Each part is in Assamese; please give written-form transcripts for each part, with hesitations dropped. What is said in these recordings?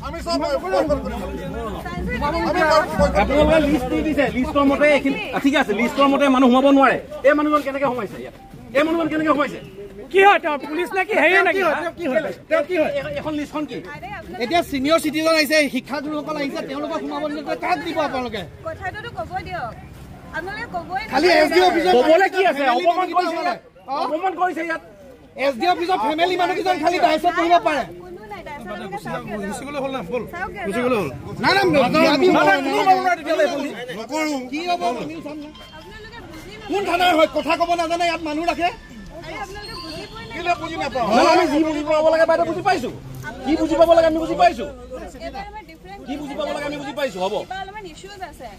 আমি সব আপোনালোকে লিষ্ট দি দিছে লিষ্টৰ মতে এইখিনি ঠিক আছে লিষ্টৰ মতে মানুহ সোমাব নোৱাৰে এই মানুহজন কেনেকৈ সোমাইছে ইয়াত এই মানুহজন কেনেকৈ সোমাইছে কি হয় তেওঁ পুলিচ নাকি হেৰি নাকি কি হয় তেওঁ কি হয় এখন লিষ্টখন কি এতিয়া সিনিয়ৰ সিটিজেন আহিছে শিক্ষাগুৰুসকল আহিছে তেওঁলোকক সোমাব নিদিয়ে কাক দিব আপোনালোকে কথাটো ক'ব দিয়ক আপোনালোকে ক'বই খালি এসডি অফিচত ক'বলৈ কি আছে অপমান কৰিছে ইয়াত এসডি অফিচত ফেমিলি মানুহ কিজন খালি দায়িত্ব কৰিব পাৰে কোন থানাৰ হয় কথা ক'ব নাজানে ইয়াত মানুহ ৰাখে আমি যি বুজি পাব লাগে বাইদেউ বুজি পাইছো কি বুজি পাব লাগে আমি বুজি পাইছো কি বুজি পাব লাগে আমি বুজি পাইছো হ'ব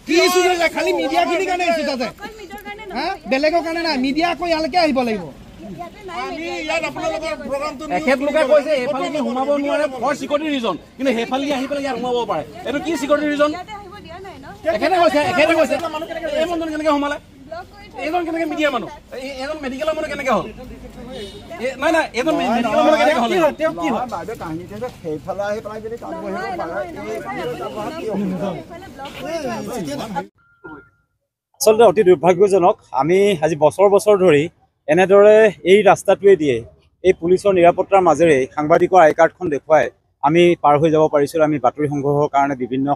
কি ইছ্যু আছে খালি মিডিয়াখিনিৰ কাৰণে ইছ্যু আছে বেলেগৰ কাৰণে নাই মিডিয়া আকৌ ইয়ালৈকে আহিব লাগিব এখেতলোকে কৈছে এইফালে সোমাব নোৱাৰে ফৰ চিকিউৰিটি ৰিজন কিন্তু সেইফালে আহি পেলাই ইয়াত সোমাব পাৰে এইটো কি চিকিউৰিটি ৰিজন এখেতে কৈছে এই মানুহজন কেনেকৈ সোমালে এইজন কেনেকৈ মিডিয়া মানুহ এইজন মেডিকেলৰ মানুহ কেনেকৈ হ'ল নাই নাই এইজন মেডিকেলৰ মানুহ কেনেকৈ হ'ল তেওঁ কি হয় সেইফালে আহি পেলাই যদি কাম কৰিব আচলতে অতি দুৰ্ভাগ্যজনক আমি আজি বছৰ বছৰ ধৰি এনেদৰে এই ৰাস্তাটোৱে দিয়ে এই পুলিচৰ নিৰাপত্তাৰ মাজেৰে সাংবাদিকৰ আই কাৰ্ডখন দেখুৱাই আমি পাৰ হৈ যাব পাৰিছিলোঁ আমি বাতৰি সংগ্ৰহৰ কাৰণে বিভিন্ন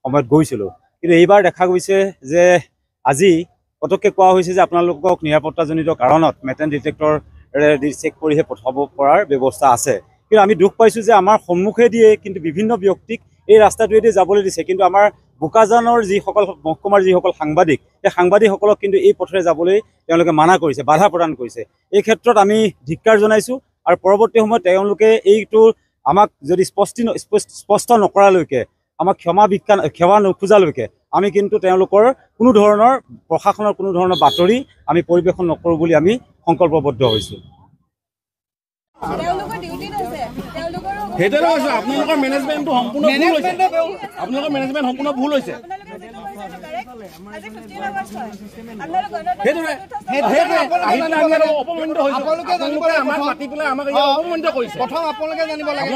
সময়ত গৈছিলোঁ কিন্তু এইবাৰ দেখা গৈছে যে আজি পটককৈ কোৱা হৈছে যে আপোনালোকক নিৰাপত্তাজনিত কাৰণত মেটেল ডিটেক্টৰেৰে চেক কৰিহে পঠাব পৰাৰ ব্যৱস্থা আছে কিন্তু আমি দুখ পাইছোঁ যে আমাৰ সন্মুখে দিয়ে কিন্তু বিভিন্ন ব্যক্তিক এই ৰাস্তাটোৱেদি যাবলৈ দিছে কিন্তু আমাৰ বোকাজানৰ যিসকল মহকুমাৰ যিসকল সাংবাদিক সেই সাংবাদিকসকলক কিন্তু এই পথেৰে যাবলৈ তেওঁলোকে মানা কৰিছে বাধা প্ৰদান কৰিছে এই ক্ষেত্ৰত আমি ধিক্কাৰ জনাইছোঁ আৰু পৰৱৰ্তী সময়ত তেওঁলোকে এইটো আমাক যদি স্পষ্ট নকৰালৈকে আমাক ক্ষমা নোখোজালৈকে আমি কিন্তু তেওঁলোকৰ কোনো ধৰণৰ প্ৰশাসনৰ কোনো ধৰণৰ বাতৰি আমি পৰিৱেশন নকৰোঁ বুলি আমি সংকল্পবদ্ধ হৈছোঁ সেইটোৱে কৈছোঁ আপোনালোকৰ মেনেজমেণ্টটো সম্পূৰ্ণ ভুল হৈছে আপোনালোকৰ মেনেজমেণ্ট সম্পূৰ্ণ ভুল হৈছে প্ৰথম আপোনালোকে জানিব লাগে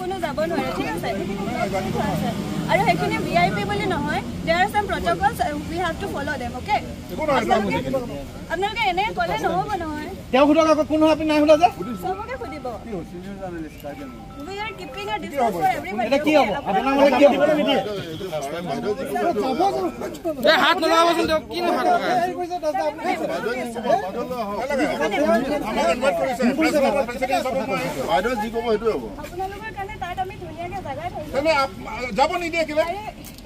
কোনো যাব নোৱাৰে ঠিক আছে আৰু সেইখিনি VIP বুলি নহয় there are some protocols we have to follow them okay আপোনালোকে এনে ক'লে নহ'ব নহয় তেওঁ সুধক আকৌ কোন আপনি নাই সুধা যে সবকে সুধিব we are keeping a distance for everybody এটা কি হ'ব আপোনাৰ মানে কি দিব নিদিয়ে এই হাত নলাবচোন তেওঁ কি হাত বাইদেউ যি ক'ব সেইটো হ'ব আপোনালোকৰ কাৰণে তাত আমি ধুনীয়াকৈ জাগা থৈছো যাব নিদিয়ে কিলে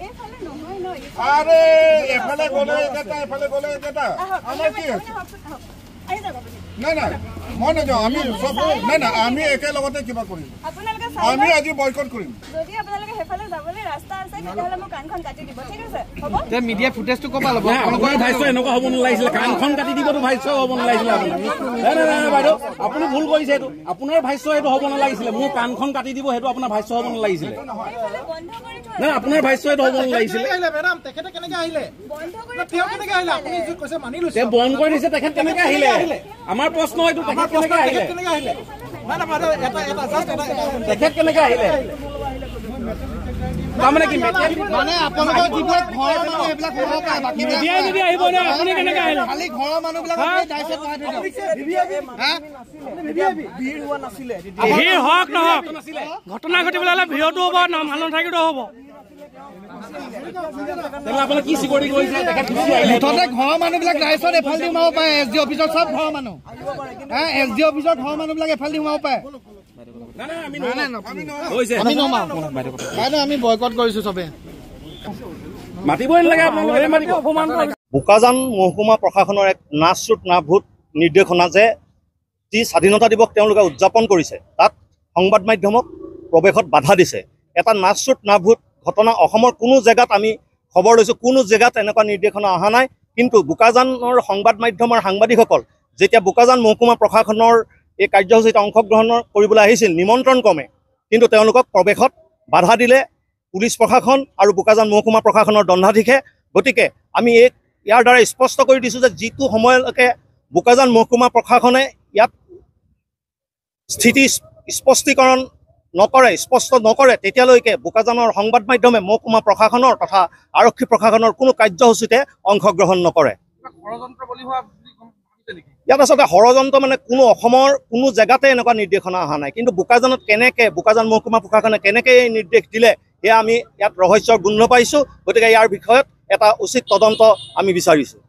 এইফালে নহয় ন আৰে এফালে গ'লে এটা এফালে গ'লে এটা আমাৰ কি আছে আহি যাব আপুনি নাই নাই মই নাযাওঁ আমি চব নাই নাই আমি একেলগতে কিবা কৰিম আপোনালোকে আমি আজি বয়কট কৰিম যদি আপোনালোকে সেইফালে যাবলৈ ৰাস্তা আছে তেতিয়াহ'লে মোৰ কাণখন কাটি দিব ঠিক আছে হ'ব তে মিডিয়া ফুটেজটো ক'বা ল'ব আপোনাৰ ভাষ্য এনেকুৱা হ'ব নালাগিছিলে কাণখন কাটি দিবতো ভাষ্য হ'ব নালাগিছিলে আপোনাৰ নাই বাইদেউ আপুনি ভুল কৰিছে এইটো আপোনাৰ ভাষ্য এইটো হ'ব নালাগিছিলে মোৰ কাণখন কাটি দিব সেইটো আপোনাৰ ভাষ্য হ'ব নালাগিছিলে বন্ধ কৰি থৈ নাই আপোনাৰ ভাষ্য এইটো হ'ব নালাগিছিলে মেডাম তেখেতে কেনেকৈ আহিলে বন্ধ কৰি তেওঁ কেনেকৈ আহিলে আপুনি যি কৈছে মানি লৈছে তেওঁ বন্ধ কৰি দিছে তেখেত কেনেকৈ আহিলে আমাৰ প্ৰশ্ন এইটো তেখেত কেনেকৈ আহিলে তেখেত কেনেকৈ আহিলে তাৰমানে কি মানে আপোনালোকৰ যিবোৰ ঘৰৰ মানুহ এইবিলাক হ'ব পাৰে বাকী মিডিয়া যদি আহিব নে আপুনি কেনেকৈ আহিলে খালি ঘৰৰ মানুহবিলাক দায়িত্ব বহাই থৈ দিয়ক ভিৰ হওক নহওক ঘটনা ঘটিবলৈ হ'লে ভিৰতো হ'ব নাম ভাল নাথাকিলেও হ'ব আপুনি কি চিকিউৰিটি কৰিছে তেখেত গুচি আহিলে মুঠতে ঘৰৰ মানুহবিলাক ৰাইজত এফাল দি সোমাব পাৰে SDO অফিচত চব ঘৰৰ মানুহ SDO অফিচত ঘৰৰ মানুহবিলাক এফাল দি সোমাব পাৰে আমি বয়কট কৰিছো চবে মাতিবই নালাগে আপোনালোকে মাতিব বোকাজান মহকুমা প্ৰশাসনৰ এক নাচুট নাভূত নিৰ্দেশনা যে যি স্বাধীনতা দিৱস তেওঁলোকে উদযাপন কৰিছে তাত সংবাদ মাধ্যমক প্ৰৱেশত বাধা দিছে এটা নাচুট নাভূত ঘটনা অসমৰ কোনো জেগাত আমি খবৰ লৈছোঁ কোনো জেগাত এনেকুৱা নিৰ্দেশনা অহা নাই কিন্তু বোকাজানৰ সংবাদ মাধ্যমৰ সাংবাদিকসকল যেতিয়া বোকাজান মহকুমা প্ৰশাসনৰ এই কাৰ্যসূচীত অংশগ্ৰহণ কৰিবলৈ আহিছিল নিমন্ত্ৰণ ক্ৰমে কিন্তু তেওঁলোকক প্ৰৱেশত বাধা দিলে পুলিচ প্ৰশাসন আৰু বোকাজান মহকুমা প্ৰশাসনৰ দণ্ডাধীশে। গতিকে আমি ইয়াৰ দ্বাৰা স্পষ্ট কৰি দিছোঁ যে যিটো সময়লৈকে বোকাজান মহকুমা প্ৰশাসনে ইয়াত স্থিতি স্পষ্টীকৰণ নকৰে, স্পষ্ট নকৰে, তেতিয়ালৈকে বোকাজানৰ সংবাদ মাধ্যমে মহকুমা প্ৰশাসনৰ তথা আৰক্ষী প্ৰশাসনৰ কোনো কাৰ্যসূচীতে অংশগ্ৰহণ নকৰে। ইয়াত আচলতে ষড়যন্ত্ৰ মানে কোনো অসমৰ কোনো জেগাতে এনেকুৱা নিৰ্দেশনা অহা নাই, কিন্তু বোকাজানত কেনেকৈ বোকাজান মহকুমা প্ৰশাসনে কেনেকৈ এই নিৰ্দেশ দিলে সেয়া আমি ইয়াত ৰহস্যৰ গোন্ধ পাইছোঁ। গতিকে ইয়াৰ বিষয়ত এটা উচিত তদন্ত আমি বিচাৰিছোঁ।